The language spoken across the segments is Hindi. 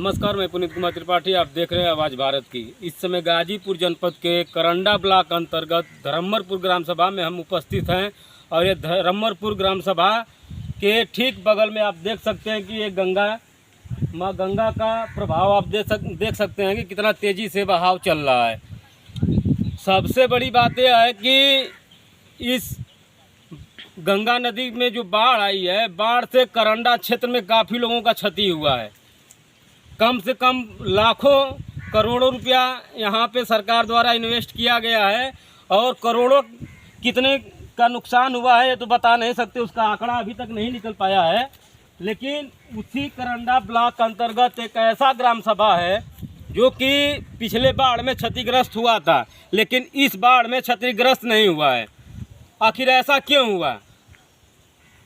नमस्कार, मैं पुनीत कुमार त्रिपाठी। आप देख रहे हैं आवाज़ भारत की। इस समय गाजीपुर जनपद के करंडा ब्लॉक अंतर्गत धरमरपुर ग्राम सभा में हम उपस्थित हैं और ये धरमरपुर ग्राम सभा के ठीक बगल में आप देख सकते हैं कि ये माँ गंगा का प्रभाव आप देख सकते हैं कि कितना तेज़ी से बहाव चल रहा है। सबसे बड़ी बात यह है कि इस गंगा नदी में जो बाढ़ आई है, बाढ़ से करंडा क्षेत्र में काफ़ी लोगों का क्षति हुआ है। कम से कम लाखों करोड़ों रुपया यहाँ पे सरकार द्वारा इन्वेस्ट किया गया है और करोड़ों कितने का नुकसान हुआ है ये तो बता नहीं सकते, उसका आंकड़ा अभी तक नहीं निकल पाया है। लेकिन उसी करंडा ब्लॉक अंतर्गत एक ऐसा ग्राम सभा है जो कि पिछले बाढ़ में क्षतिग्रस्त हुआ था, लेकिन इस बाढ़ में क्षतिग्रस्त नहीं हुआ है। आखिर ऐसा क्यों हुआ,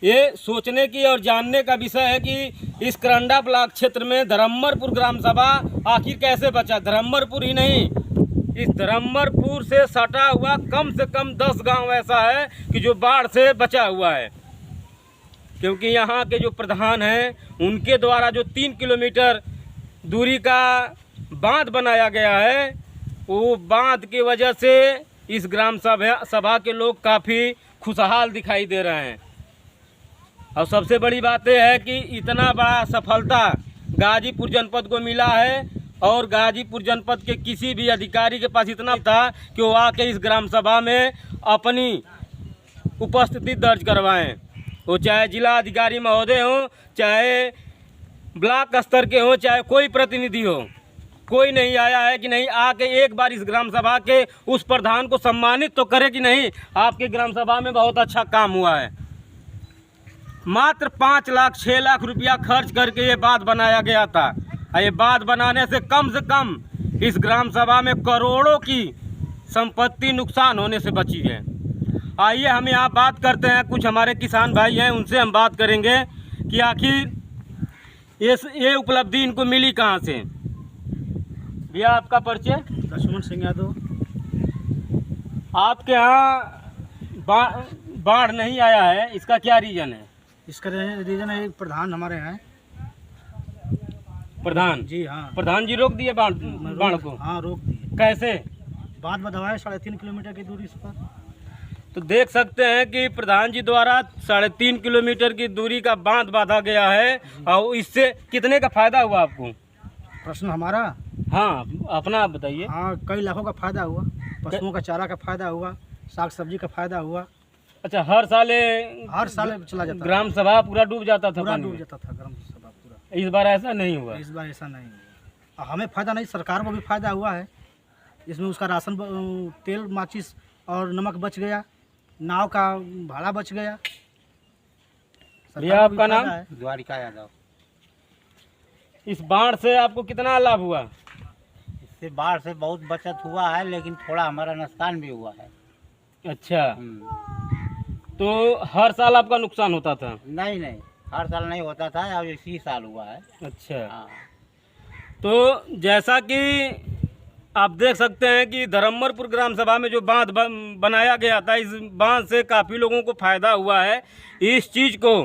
ये सोचने की और जानने का विषय है कि इस करंडा ब्लॉक क्षेत्र में धरमरपुर ग्राम सभा आखिर कैसे बचा। धरमरपुर ही नहीं, इस धरमरपुर से सटा हुआ कम से कम 10 गांव ऐसा है कि जो बाढ़ से बचा हुआ है, क्योंकि यहाँ के जो प्रधान हैं उनके द्वारा जो 3 किलोमीटर दूरी का बांध बनाया गया है, वो बांध की वजह से इस ग्राम सभा के लोग काफ़ी खुशहाल दिखाई दे रहे हैं। और सबसे बड़ी बात यह है कि इतना बड़ा सफलता गाजीपुर जनपद को मिला है और गाजीपुर जनपद के किसी भी अधिकारी के पास इतना था कि वो आके इस ग्राम सभा में अपनी उपस्थिति दर्ज करवाएं। वो चाहे जिला अधिकारी महोदय हों, चाहे ब्लॉक स्तर के हों, चाहे कोई प्रतिनिधि हो, कोई नहीं आया है कि नहीं आके एक बार इस ग्राम सभा के उस प्रधान को सम्मानित तो करे कि नहीं आपके ग्राम सभा में बहुत अच्छा काम हुआ है। मात्र 5 लाख 6 लाख रुपया खर्च करके ये बांध बनाया गया था। ये बांध बनाने से कम इस ग्राम सभा में करोड़ों की संपत्ति नुकसान होने से बची है। आइए हम यहाँ बात करते हैं, कुछ हमारे किसान भाई हैं उनसे हम बात करेंगे कि आखिर ये उपलब्धि इनको मिली कहाँ से। भैया आपका परिचय? लक्ष्मण सिंह यादव। आपके यहाँ बाढ़ नहीं आया है, इसका क्या रीज़न है? इसका रीज़न है प्रधान हमारे हैं। प्रधान जी हाँ, प्रधान जी रोक दिए बाढ़ को? हाँ रोक दिए। कैसे? बांध बंधवाए 3.5 किलोमीटर की दूरी पर। तो देख सकते हैं कि प्रधान जी द्वारा 3.5 किलोमीटर की दूरी का बांध बांधा गया है और इससे कितने का फायदा हुआ आपको? प्रश्न हमारा? हाँ अपना आप बताइए। हाँ, कई लाखों का फायदा हुआ। पशुओं का चारा का फायदा हुआ, साग सब्जी का फायदा हुआ। अच्छा, हर साल चला जाता ग्राम सभा पूरा डूब जाता था? पूरा डूब जाता था ग्राम सभा पूरा। इस बार ऐसा नहीं हुआ? इस बार ऐसा नहीं हुआ। हमें फायदा नहीं, सरकार को भी फायदा हुआ है। इसमें उसका राशन, तेल, माचिस और नमक बच गया, नाव का भाड़ा बच गया। भैया आपका नाम? द्वारिका यादव। इस बाढ़ से आपको कितना लाभ हुआ? इससे बाढ़ से बहुत बचत हुआ है, लेकिन थोड़ा हमारा नुकसान भी हुआ है। अच्छा, तो हर साल आपका नुकसान होता था? नहीं, हर साल नहीं होता था, अब इसी साल हुआ है। अच्छा हाँ। तो जैसा कि आप देख सकते हैं कि धरमरपुर ग्राम सभा में जो बांध बनाया गया था, इस बांध से काफ़ी लोगों को फायदा हुआ है। इस चीज़ को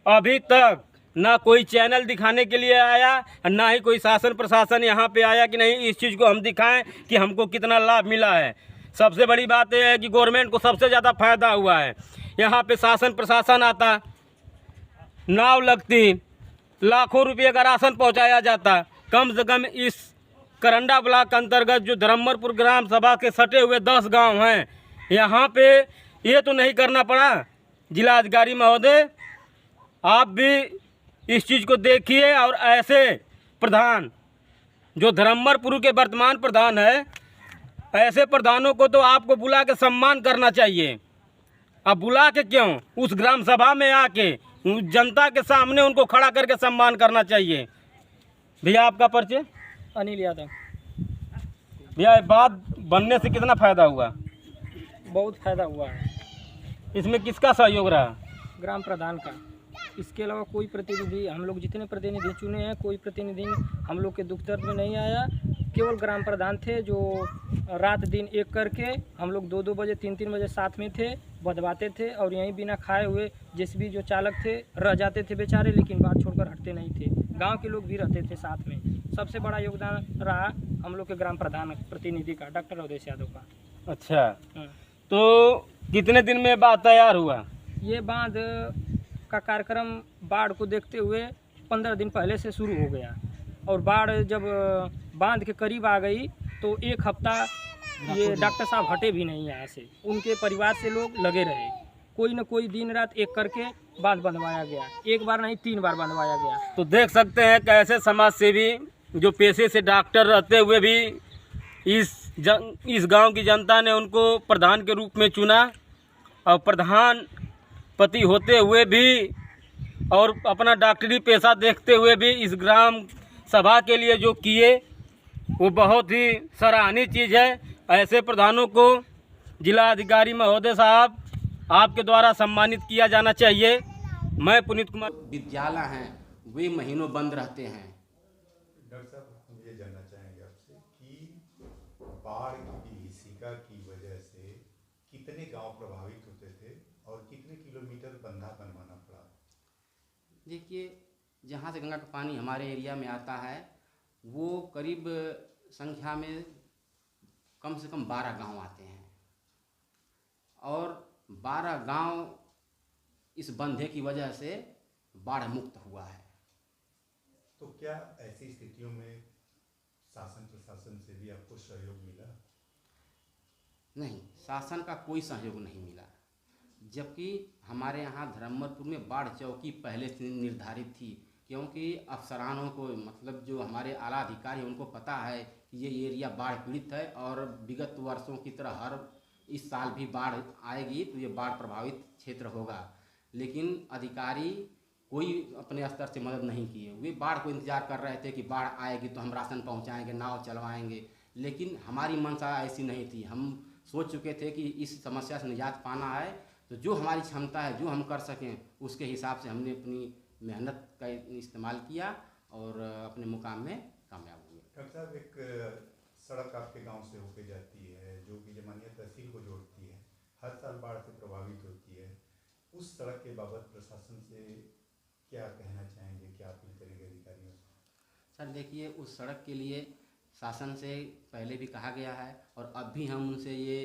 अभी तक ना कोई चैनल दिखाने के लिए आया, ना ही कोई शासन प्रशासन यहाँ पे आया कि नहीं इस चीज़ को हम दिखाएं कि हमको कितना लाभ मिला है। सबसे बड़ी बात यह है कि गवर्नमेंट को सबसे ज़्यादा फायदा हुआ है। यहाँ पे शासन प्रशासन आता, नाव लगती, लाखों रुपये का राशन पहुँचाया जाता। कम से कम इस करंडा ब्लॉक अंतर्गत जो धरमरपुर ग्राम सभा के सटे हुए 10 गांव हैं, यहाँ पे ये तो नहीं करना पड़ा। जिला अधिकारी महोदय, आप भी इस चीज़ को देखिए और ऐसे प्रधान जो धरमरपुर के वर्तमान प्रधान है, ऐसे प्रधानों को तो आपको बुला के सम्मान करना चाहिए। अब बुला के क्यों, उस ग्राम सभा में आके जनता के सामने उनको खड़ा करके सम्मान करना चाहिए। भैया आपका परिचय? अनिल यादव। भैया बात बनने से कितना फ़ायदा हुआ? बहुत फ़ायदा हुआ है। इसमें किसका सहयोग रहा? ग्राम प्रधान का। इसके अलावा कोई प्रतिनिधि, हम लोग जितने प्रतिनिधि चुने हैं, कोई प्रतिनिधि हम लोग के दुख दर्द में नहीं आया। केवल ग्राम प्रधान थे जो रात दिन एक करके हम लोग 2-2 बजे 3-3 बजे साथ में थे, बदवाते थे और यहीं बिना खाए हुए जेसीबी जो चालक थे रह जाते थे बेचारे, लेकिन बात छोड़कर हटते नहीं थे। गांव के लोग भी रहते थे साथ में। सबसे बड़ा योगदान रहा हम लोग के ग्राम प्रधान प्रतिनिधि का, डॉक्टर अवधेश यादव का। अच्छा, हाँ। तो कितने दिन में बात तैयार हुआ? ये बांध का कार्यक्रम बाढ़ को देखते हुए 15 दिन पहले से शुरू हो गया, और बाढ़ जब बांध के करीब आ गई तो एक हफ्ता ये डॉक्टर साहब हटे भी नहीं यहाँ से, उनके परिवार से लोग लगे रहे, कोई न कोई दिन रात एक करके बांध बंधवाया गया, एक बार नहीं 3 बार बंधवाया गया। तो देख सकते हैं कैसे समाज सेवी जो पेशे से डॉक्टर रहते हुए भी इस गांव की जनता ने उनको प्रधान के रूप में चुना, और प्रधान पति होते हुए भी और अपना डॉक्टरी पेशा देखते हुए भी इस ग्राम सभा के लिए जो किए वो बहुत ही सराहनीय चीज़ है। ऐसे प्रधानों को जिला अधिकारी महोदय साहब आपके द्वारा सम्मानित किया जाना चाहिए। मैं पुनीत कुमार। विद्यालय हैं वे महीनों बंद रहते हैं। डॉक्टर साहब, हम ये जानना चाहेंगे आपसे कि बाढ़ की विभीषिका की वजह से कितने गांव प्रभावित होते थे और कितने किलोमीटर बंधा बनवाना पड़ा? देखिए, जहाँ से गंगा का पानी हमारे एरिया में आता है वो करीब संख्या में कम से कम 12 गांव आते हैं, और 12 गांव इस बंधे की वजह से बाढ़ मुक्त हुआ है। तो क्या ऐसी स्थितियों में शासन प्रशासन से भी आपको सहयोग मिला? नहीं, शासन का कोई सहयोग नहीं मिला, जबकि हमारे यहाँ धरम्मरपुर में बाढ़ चौकी पहले से निर्धारित थी, क्योंकि अफसरानों को मतलब जो हमारे आला अधिकारी उनको पता है कि ये एरिया बाढ़ पीड़ित है और विगत वर्षों की तरह हर इस साल भी बाढ़ आएगी तो ये बाढ़ प्रभावित क्षेत्र होगा, लेकिन अधिकारी कोई अपने स्तर से मदद नहीं किए। वे बाढ़ को इंतजार कर रहे थे कि बाढ़ आएगी तो हम राशन पहुंचाएंगे, नाव चलवाएंगे, लेकिन हमारी मंशा ऐसी नहीं थी। हम सोच चुके थे कि इस समस्या से निजात पाना है तो जो हमारी क्षमता है, जो हम कर सकें, उसके हिसाब से हमने अपनी मेहनत का इस्तेमाल किया और अपने मुकाम में कामयाब हुए। डॉक्टर साहब, एक सड़क आपके गांव से होके जाती है जो कि जमानिया तहसील को जोड़ती है, हर साल बाढ़ से प्रभावित होती है। उस सड़क के बाबत प्रशासन से क्या कहना चाहेंगे, क्या अपील करेंगे अधिकारियों से? सर देखिए, उस सड़क के लिए शासन से पहले भी कहा गया है और अब भी हम उनसे ये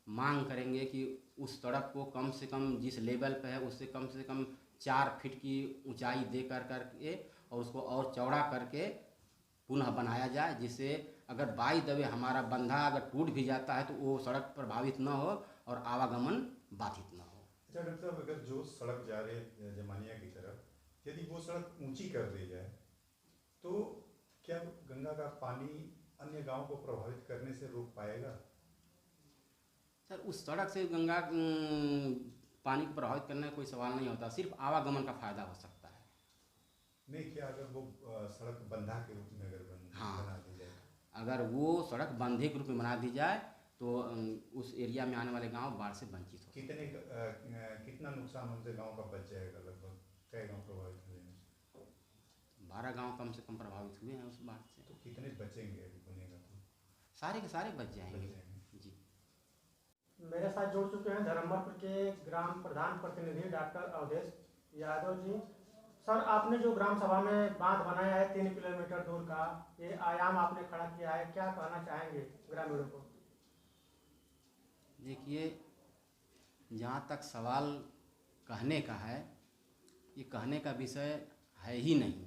मांग करेंगे कि उस सड़क को कम से कम जिस लेवल पे है उससे कम से कम 4 फीट की ऊंचाई दे करके और उसको और चौड़ा करके पुनः बनाया जाए, जिससे अगर बाई दबे हमारा बंधा अगर टूट भी जाता है तो वो सड़क प्रभावित न हो और आवागमन बाधित न हो। अच्छा डॉक्टर साहब, अगर जो सड़क जा रहे जमानिया की तरफ यदि वो सड़क ऊंची कर दी जाए तो क्या गंगा का पानी अन्य गांव को प्रभावित करने से रोक पाएगा? सर, उस सड़क से गंगा पानी को प्रभावित करने का कोई सवाल नहीं होता, सिर्फ आवागमन का फायदा हो सकता है। नहीं, क्या अगर वो सड़क बंधा के रूप में अगर बना दी जाए? अगर वो सड़क बंधे के रूप में बना दी जाए तो उस एरिया में आने वाले गांव बाढ़ से वंचित हो। कितना नुकसान उनसे गांव का बच जाएगा? लगभग कई गांव प्रभावित हुए हैं? 12 गांव कम से कम प्रभावित हुए हैं उस बाढ़ से। तो कितने बचेंगे अभी बनेगा तो? सारे के सारे बच जाएंगे जी। मेरे साथ जुड़ चुके हैं धरम्मरपुर के ग्राम प्रधान प्रतिनिधि डॉक्टर अवधेश यादव जी। सर, आपने जो ग्राम सभा में बांध बनाया है 3 किलोमीटर दूर का, ये आयाम आपने खड़ा किया है, क्या कहना चाहेंगे ग्रामीणों को? देखिए, जहाँ तक सवाल कहने का है, ये कहने का विषय है ही नहीं।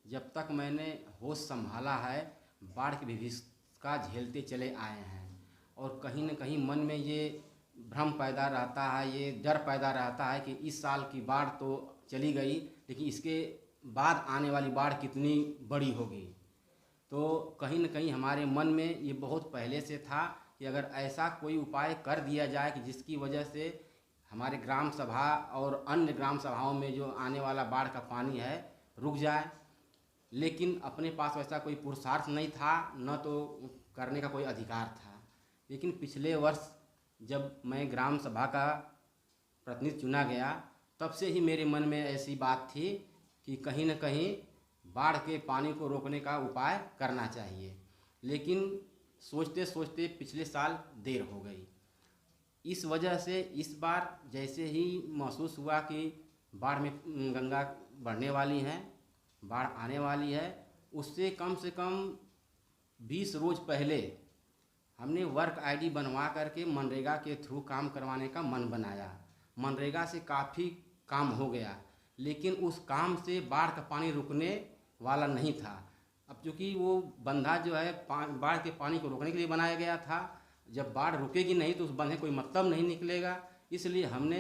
जब तक मैंने होश संभाला है बाढ़ की विभीषिका झेलते चले आए हैं, और कहीं न कहीं मन में ये भ्रम पैदा रहता है, ये डर पैदा रहता है कि इस साल की बाढ़ तो चली गई लेकिन इसके बाद आने वाली बाढ़ कितनी बड़ी होगी। तो कहीं न कहीं हमारे मन में ये बहुत पहले से था कि अगर ऐसा कोई उपाय कर दिया जाए कि जिसकी वजह से हमारे ग्राम सभा और अन्य ग्राम सभाओं में जो आने वाला बाढ़ का पानी है रुक जाए, लेकिन अपने पास वैसा कोई पुरुषार्थ नहीं था, न तो करने का कोई अधिकार था। लेकिन पिछले वर्ष जब मैं ग्राम सभा का प्रतिनिधि चुना गया, तब से ही मेरे मन में ऐसी बात थी कि कहीं न कहीं बाढ़ के पानी को रोकने का उपाय करना चाहिए। लेकिन सोचते सोचते पिछले साल देर हो गई। इस वजह से इस बार जैसे ही महसूस हुआ कि बाढ़ में गंगा बढ़ने वाली है, बाढ़ आने वाली है, उससे कम से कम 20 रोज़ पहले हमने वर्क आईडी बनवा करके मनरेगा के थ्रू काम करवाने का मन बनाया। मनरेगा से काफ़ी काम हो गया, लेकिन उस काम से बाढ़ का पानी रुकने वाला नहीं था। अब चूँकि वो बंधा जो है बाढ़ के पानी को रोकने के लिए बनाया गया था, जब बाढ़ रुकेगी नहीं तो उस बंधे कोई मतलब नहीं निकलेगा। इसलिए हमने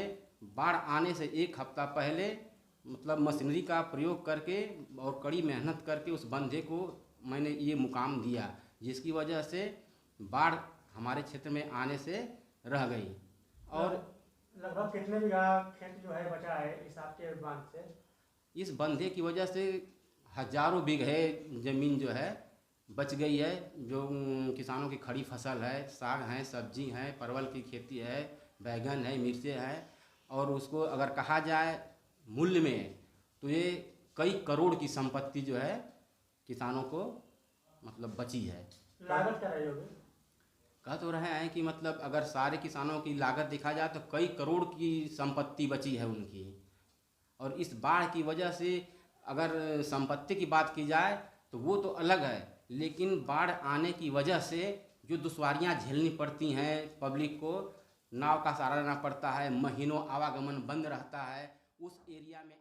बाढ़ आने से 1 हफ्ता पहले मतलब मशीनरी का प्रयोग करके और कड़ी मेहनत करके उस बंधे को मैंने ये मुकाम दिया, जिसकी वजह से बाढ़ हमारे क्षेत्र में आने से रह गई। और लगभग कितने बीघा खेत जो है बचा है इस आपके बांध से? इस बंधे की वजह से हजारों बीघे ज़मीन जो है बच गई है। जो किसानों की खड़ी फसल है, साग हैं, सब्जी हैं, परवल की खेती है, बैगन है, मिर्चें हैं, और उसको अगर कहा जाए मूल्य में तो ये कई करोड़ की संपत्ति जो है किसानों को मतलब बची है। लागत क्या रही होगी? कह तो रहे हैं कि मतलब अगर सारे किसानों की लागत देखा जाए तो कई करोड़ की संपत्ति बची है उनकी। और इस बाढ़ की वजह से अगर संपत्ति की बात की जाए तो वो तो अलग है, लेकिन बाढ़ आने की वजह से जो दुश्वारियां झेलनी पड़ती हैं पब्लिक को, नाव का सहारा लेना पड़ता है, महीनों आवागमन बंद रहता है, उस एरिया में